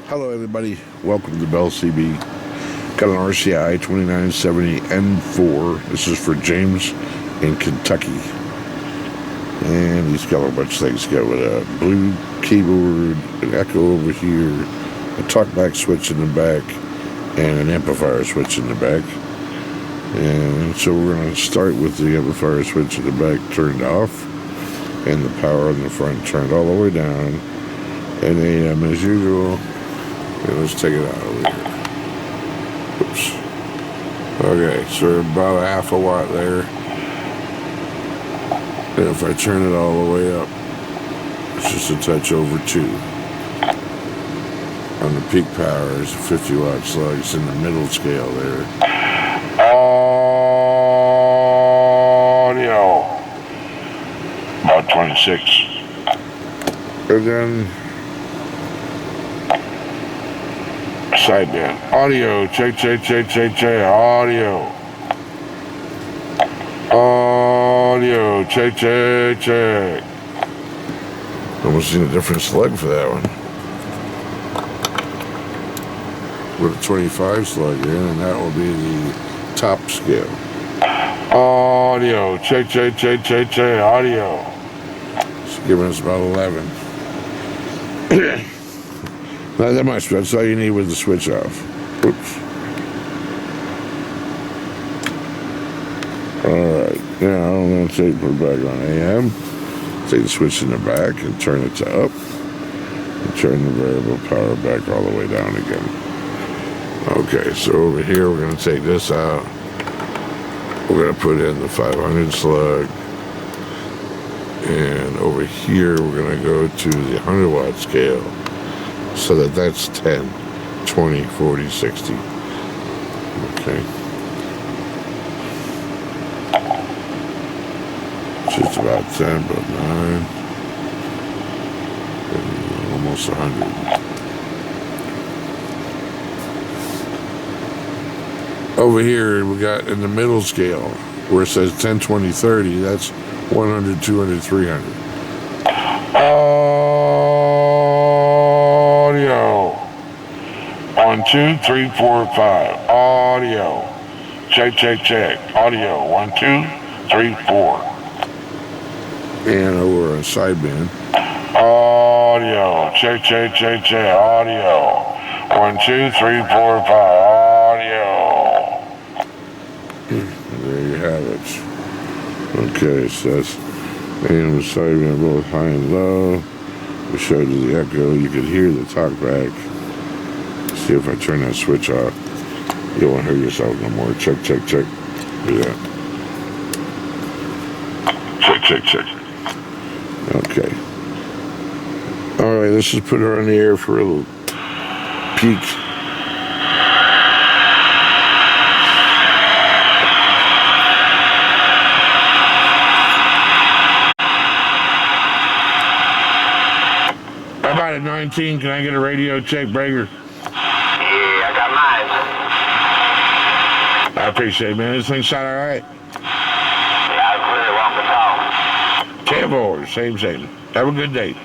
Hello everybody, welcome to Bell CB. Got an RCI-2970N4. This is for James in Kentucky. And he's got a bunch of things. Got with a blue keyboard, an echo over here, a talkback switch in the back, and an amplifier switch in the back. And so we're going to start with the amplifier switch in the back turned off, and the power on the front turned all the way down, and AM as usual. Okay, let's take it out over here. Oops. Okay, so we're about a half a watt there. And if I turn it all the way up, it's just a touch over 2. On the peak power is a 50 watt slug. It's in the middle scale there. Audio. About 26. And then sideband. Audio. Check. Audio. Audio. Check. Almost seen a different slug for that one. With a 25 slug in, and that will be the top scale. Audio. Check. Audio. It's giving us about 11. Not that much, but that's all you need with the switch off. Oops. Alright, now I'm going to put it back on AM. Take the switch in the back and turn it to up. And turn the variable power back all the way down again. Okay, so over here we're going to take this out. We're going to put in the 500 slug. And over here we're going to go to the 100 watt scale. So that's 10, 20, 40, 60. Okay. It's just about 10, but 9. And almost 100. Over here, we got in the middle scale, where it says 10, 20, 30, that's 100, 200, 300. Audio. 1, 2, 3, 4, 5. Audio. Check. Audio. 1, 2, 3, 4. And over a sideband. Audio. Check. Audio. 1, 2, 3, 4, 5. Audio. There you have it. Okay, so that's AM and sideband both high and low. We showed you the echo. You could hear the talkback. See if I turn that switch off. You don't want to hear yourself no more. Check. Do that. Check. Okay. All right, let's just put her on the air for a little peek. About at 19, can I get a radio check, Breaker? Yeah, I got mine. I appreciate it, man. This thing sound all right? Yeah, I really want to talk. 10-4, same. Have a good day.